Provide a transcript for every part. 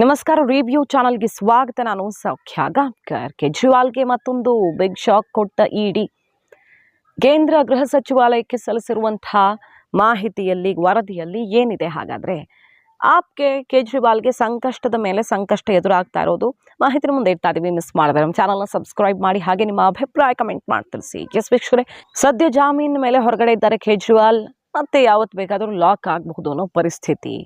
ನಮಸ್ಕಾರ. ರಿವ್ಯೂ ಚಾನಲ್ಗೆ ಸ್ವಾಗತ. ನಾನು ಸೌಖ್ಯ ಗಾಂವ್ಕರ್. ಕೇಜ್ರಿವಾಲ್ಗೆ ಮತ್ತೊಂದು ಬಿಗ್ ಶಾಕ್ ಕೊಟ್ಟ ಇಡಿ. ಕೇಂದ್ರ ಗೃಹ ಸಚಿವಾಲಯಕ್ಕೆ ಸಲ್ಲಿಸಿರುವಂತಹ ಮಾಹಿತಿಯಲ್ಲಿ, ವರದಿಯಲ್ಲಿ ಏನಿದೆ ಹಾಗಾದ್ರೆ? ಆಪ್ಗೆ ಕೇಜ್ರಿವಾಲ್ಗೆ ಸಂಕಷ್ಟದ ಮೇಲೆ ಸಂಕಷ್ಟ ಎದುರಾಗ್ತಾ ಇರೋದು ಮಾಹಿತಿ ಮುಂದೆ ಇಡ್ತಾ ಇದೀವಿ. ಮಿಸ್ ಮಾಡಿದ್ರೆ ನಮ್ಮ ಚಾನಲ್ನ ಸಬ್ಸ್ಕ್ರೈಬ್ ಮಾಡಿ, ಹಾಗೆ ನಿಮ್ಮ ಅಭಿಪ್ರಾಯ ಕಮೆಂಟ್ ಮಾಡಿ ತಿಳಿಸಿ. ಎಸ್ ವೀಕ್ಷಕರೇ, ಸದ್ಯ ಜಾಮೀನು ಮೇಲೆ ಹೊರಗಡೆ ಇದ್ದಾರೆ ಕೇಜ್ರಿವಾಲ್. ಮತ್ತೆ ಯಾವತ್ತು ಬೇಕಾದರೂ ಲಾಕ್ ಆಗಬಹುದು ಅನ್ನೋ ಪರಿಸ್ಥಿತಿ.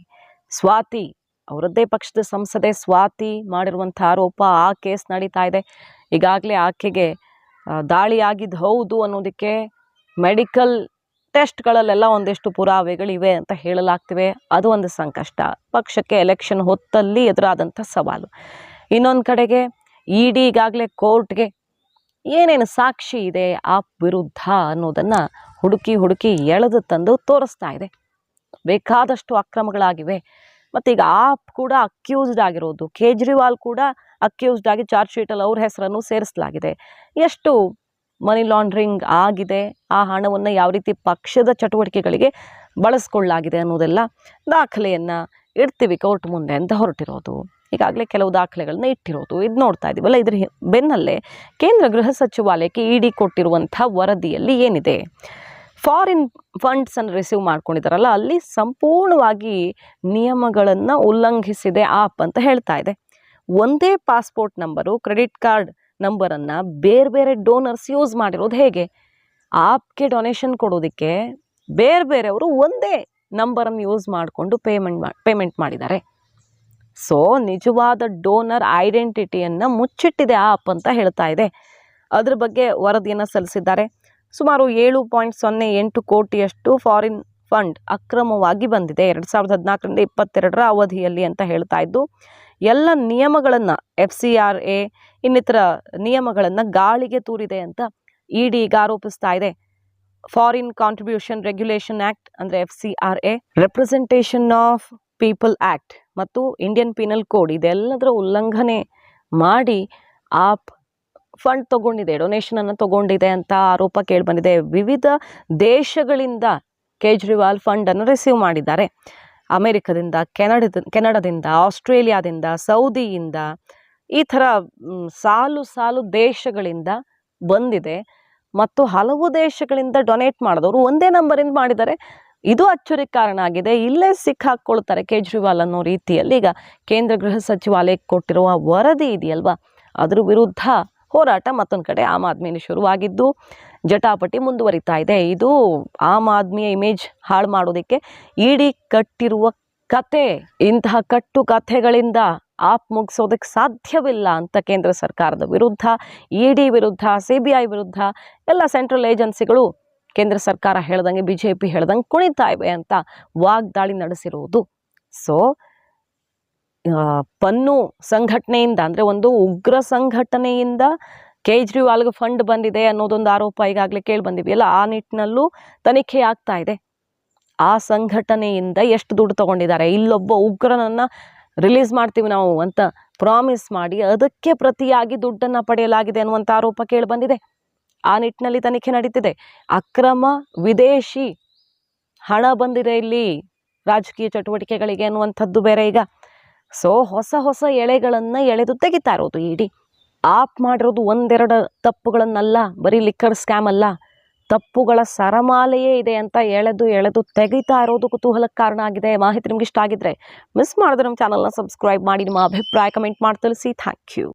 ಸ್ವಾತಿ ಅವರದ್ದೇ ಪಕ್ಷದ ಸಂಸದೆ ಸ್ವಾತಿ ಮಾಡಿರುವಂಥ ಆರೋಪ, ಆ ಕೇಸ್ ನಡೀತಾ ಇದೆ. ಈಗಾಗಲೇ ಆಕೆಗೆ ದಾಳಿ ಆಗಿದ್ದು ಹೌದು ಅನ್ನೋದಕ್ಕೆ ಮೆಡಿಕಲ್ ಟೆಸ್ಟ್ಗಳಲ್ಲೆಲ್ಲ ಒಂದಿಷ್ಟು ಪುರಾವೆಗಳಿವೆ ಅಂತ ಹೇಳಲಾಗ್ತಿವೆ. ಅದು ಒಂದು ಸಂಕಷ್ಟ. ಪಕ್ಷಕ್ಕೆ ಎಲೆಕ್ಷನ್ ಹೊತ್ತಲ್ಲಿ ಎದುರಾದಂಥ ಸವಾಲು. ಇನ್ನೊಂದು ಕಡೆಗೆ ಇಡಿ ಈಗಾಗಲೇ ಕೋರ್ಟ್ಗೆ ಏನೇನು ಸಾಕ್ಷಿ ಇದೆ ಆಪ್ ವಿರುದ್ಧ ಅನ್ನೋದನ್ನು ಹುಡುಕಿ ಎಳೆದು ತಂದು ತೋರಿಸ್ತಾ ಇದೆ. ಬೇಕಾದಷ್ಟು ಅಕ್ರಮಗಳಾಗಿವೆ. ಮತ್ತು ಈಗ ಆಪ್ ಕೂಡ ಅಕ್ಯೂಸ್ಡ್ ಆಗಿರೋದು, ಕೇಜ್ರಿವಾಲ್ ಕೂಡ ಅಕ್ಯೂಸ್ಡ್ ಆಗಿ ಚಾರ್ಜ್ ಶೀಟಲ್ಲಿ ಅವ್ರ ಹೆಸರನ್ನು ಸೇರಿಸಲಾಗಿದೆ. ಎಷ್ಟು ಮನಿ ಲಾಂಡ್ರಿಂಗ್ ಆಗಿದೆ, ಆ ಹಣವನ್ನು ಯಾವ ರೀತಿ ಪಕ್ಷದ ಚಟುವಟಿಕೆಗಳಿಗೆ ಬಳಸ್ಕೊಳ್ಳಲಾಗಿದೆ ಅನ್ನೋದೆಲ್ಲ ದಾಖಲೆಯನ್ನು ಇಡ್ತೀವಿ ಕೋರ್ಟ್ ಮುಂದೆ ಅಂತ ಹೊರಟಿರೋದು. ಈಗಾಗಲೇ ಕೆಲವು ದಾಖಲೆಗಳನ್ನ ಇಟ್ಟಿರೋದು ಇದು ನೋಡ್ತಾ ಇದ್ದೀವಲ್ಲ. ಇದ್ರ ಬೆನ್ನಲ್ಲೇ ಕೇಂದ್ರ ಗೃಹ ಸಚಿವಾಲಯಕ್ಕೆ ಇಡಿ ಕೊಟ್ಟಿರುವಂಥ ವರದಿಯಲ್ಲಿ ಏನಿದೆ? ಫಾರಿನ್ ಫಂಡ್ಸನ್ನು ರಿಸೀವ್ ಮಾಡ್ಕೊಂಡಿದ್ದಾರಲ್ಲ, ಅಲ್ಲಿ ಸಂಪೂರ್ಣವಾಗಿ ನಿಯಮಗಳನ್ನು ಉಲ್ಲಂಘಿಸಿದೆ ಆಪ್ ಅಂತ ಹೇಳ್ತಾ ಇದೆ. ಒಂದೇ ಪಾಸ್ಪೋರ್ಟ್ ನಂಬರು, ಕ್ರೆಡಿಟ್ ಕಾರ್ಡ್ ನಂಬರನ್ನು ಬೇರೆ ಬೇರೆ ಡೋನರ್ಸ್ ಯೂಸ್ ಮಾಡಿರೋದು ಹೇಗೆ? ಆಪ್ಗೆ ಡೊನೇಷನ್ ಕೊಡೋದಕ್ಕೆ ಬೇರೆಯವರು ಒಂದೇ ನಂಬರನ್ನು ಯೂಸ್ ಮಾಡಿಕೊಂಡು ಪೇಮೆಂಟ್ ಮಾಡಿದ್ದಾರೆ. ಸೊ ನಿಜವಾದ ಡೋನರ್ ಐಡೆಂಟಿಟಿಯನ್ನು ಮುಚ್ಚಿಟ್ಟಿದೆ ಆಪ್ ಅಂತ ಹೇಳ್ತಾ ಇದೆ. ಅದ್ರ ಬಗ್ಗೆ ವರದಿಯನ್ನು ಸಲ್ಲಿಸಿದ್ದಾರೆ. ಸುಮಾರು 7.08 ಕೋಟಿಯಷ್ಟು ಫಾರಿನ್ ಫಂಡ್ ಅಕ್ರಮವಾಗಿ ಬಂದಿದೆ 2014ರಿಂದ 2022ರ ಅವಧಿಯಲ್ಲಿ ಅಂತ ಹೇಳ್ತಾ ಇದ್ದು, ಎಲ್ಲ ನಿಯಮಗಳನ್ನು FCRA ಇನ್ನಿತರ ನಿಯಮಗಳನ್ನು ಗಾಳಿಗೆ ತೂರಿದೆ ಅಂತ ಇಡಿ ಈಗ ಆರೋಪಿಸ್ತಾ ಇದೆ. ಫಾರಿನ್ ಕಾಂಟ್ರಿಬ್ಯೂಷನ್ ರೆಗ್ಯುಲೇಷನ್ ಆ್ಯಕ್ಟ್ ಅಂದರೆ FCRA, representation of people act ಮತ್ತು ಇಂಡಿಯನ್ ಪೀನಲ್ ಕೋಡ್ ಇದೆಲ್ಲದರ ಉಲ್ಲಂಘನೆ ಮಾಡಿ ಆಪ್ ಫಂಡ್ ತಗೊಂಡಿದೆ, ಡೊನೇಷನನ್ನು ತಗೊಂಡಿದೆ ಅಂತ ಆರೋಪ ಕೇಳಿಬಂದಿದೆ. ವಿವಿಧ ದೇಶಗಳಿಂದ ಕೇಜ್ರಿವಾಲ್ ಫಂಡನ್ನು ರಿಸೀವ್ ಮಾಡಿದ್ದಾರೆ. ಅಮೆರಿಕದಿಂದ, ಕೆನಡಾದಿಂದ, ಆಸ್ಟ್ರೇಲಿಯಾದಿಂದ, ಸೌದಿಯಿಂದ, ಈ ಥರ ಸಾಲು ದೇಶಗಳಿಂದ ಬಂದಿದೆ. ಮತ್ತು ಹಲವು ದೇಶಗಳಿಂದ ಡೊನೇಟ್ ಮಾಡಿದವರು ಒಂದೇ ನಂಬರಿಂದ ಮಾಡಿದ್ದಾರೆ. ಇದು ಅಚ್ಚರಿಗೆ ಕಾರಣ ಆಗಿದೆ. ಇಲ್ಲೇ ಸಿಕ್ಕಾಕ್ಕೊಳ್ತಾರೆ ಕೇಜ್ರಿವಾಲ್ ಅನ್ನೋ ರೀತಿಯಲ್ಲಿ ಈಗ ಕೇಂದ್ರ ಗೃಹ ಸಚಿವಾಲಯಕ್ಕೆ ಕೊಟ್ಟಿರುವ ವರದಿ ಇದೆಯಲ್ವಾ, ಅದ್ರ ವಿರುದ್ಧ ಹೋರಾಟ ಮತ್ತೊಂದು ಕಡೆ ಆಮ್ ಆದ್ಮಿಯಲ್ಲಿ ಶುರುವಾಗಿದ್ದು ಜಟಾಪಟಿ ಮುಂದುವರಿತಾ ಇದೆ. ಇದು ಆಮ್ ಆದ್ಮಿಯ ಇಮೇಜ್ ಹಾಳು ಮಾಡೋದಕ್ಕೆ ಇಡಿ ಕಟ್ಟಿರುವ ಕತೆ. ಇಂತಹ ಕಟ್ಟು ಕಥೆಗಳಿಂದ ಆಪ್ ಮುಗಿಸೋದಕ್ಕೆ ಸಾಧ್ಯವಿಲ್ಲ ಅಂತ ಕೇಂದ್ರ ಸರ್ಕಾರದ ವಿರುದ್ಧ, ಇಡಿ ವಿರುದ್ಧ, CBI ವಿರುದ್ಧ ಎಲ್ಲ ಸೆಂಟ್ರಲ್ ಏಜೆನ್ಸಿಗಳು ಕೇಂದ್ರ ಸರ್ಕಾರ ಹೇಳ್ದಂಗೆ, BJP ಹೇಳ್ದಂಗೆ ಕುಣಿತಾ ಇವೆ ಅಂತ ವಾಗ್ದಾಳಿ ನಡೆಸಿರುವುದು. ಸೊ ಪನ್ನು ಸಂಘಟನೆಯಿಂದ, ಅಂದರೆ ಒಂದು ಉಗ್ರ ಸಂಘಟನೆಯಿಂದ ಕೇಜ್ರಿವಾಲ್ಗೆ ಫಂಡ್ ಬಂದಿದೆ ಅನ್ನೋದೊಂದು ಆರೋಪ ಈಗಾಗಲೇ ಕೇಳಿ ಬಂದಿವೆಯಲ್ಲ, ಆ ನಿಟ್ಟಿನಲ್ಲೂ ತನಿಖೆ ಆಗ್ತಾ ಇದೆ. ಆ ಸಂಘಟನೆಯಿಂದ ಎಷ್ಟು ದುಡ್ಡು ತಗೊಂಡಿದ್ದಾರೆ, ಇಲ್ಲೊಬ್ಬ ಉಗ್ರನನ್ನು ರಿಲೀಸ್ ಮಾಡ್ತೀವಿ ನಾವು ಅಂತ ಪ್ರಾಮಿಸ್ ಮಾಡಿ ಅದಕ್ಕೆ ಪ್ರತಿಯಾಗಿ ದುಡ್ಡನ್ನು ಪಡೆಯಲಾಗಿದೆ ಅನ್ನುವಂಥ ಆರೋಪ ಕೇಳಿ ಬಂದಿದೆ. ಆ ನಿಟ್ಟಿನಲ್ಲಿ ತನಿಖೆ ನಡೀತಿದೆ. ಅಕ್ರಮ ವಿದೇಶಿ ಹಣ ಬಂದಿದೆ ಇಲ್ಲಿ ರಾಜಕೀಯ ಚಟುವಟಿಕೆಗಳಿಗೆ ಅನ್ನುವಂಥದ್ದು ಬೇರೆ ಈಗ. ಸೊ ಹೊಸ ಎಳೆಗಳನ್ನು ಎಳೆದು ತೆಗಿತಾ ಇರೋದು ಇಡಿ. ಆಪ್ ಮಾಡಿರೋದು ಒಂದೆರಡು ತಪ್ಪುಗಳನ್ನಲ್ಲ, ಬರೀ ಲಿಕ್ಕರ್ ಸ್ಕ್ಯಾಮ್ ಅಲ್ಲ, ತಪ್ಪುಗಳ ಸರಮಾಲೆಯೇ ಇದೆ ಅಂತ ಎಳೆದು ತೆಗಿತಾ ಇರೋದು ಕುತೂಹಲಕ್ಕೆ ಕಾರಣ ಆಗಿದೆ. ಮಾಹಿತಿ ನಿಮ್ಗೆ ಇಷ್ಟ ಆಗಿದ್ರೆ ಮಿಸ್ ಮಾಡಿದ್ರೆ ನಮ್ಮ ಚಾನಲ್ನ ಸಬ್ಸ್ಕ್ರೈಬ್ ಮಾಡಿ, ನಿಮ್ಮ ಅಭಿಪ್ರಾಯ ಕಮೆಂಟ್ ಮಾಡಿ ತಿಳಿಸಿ. Thank you.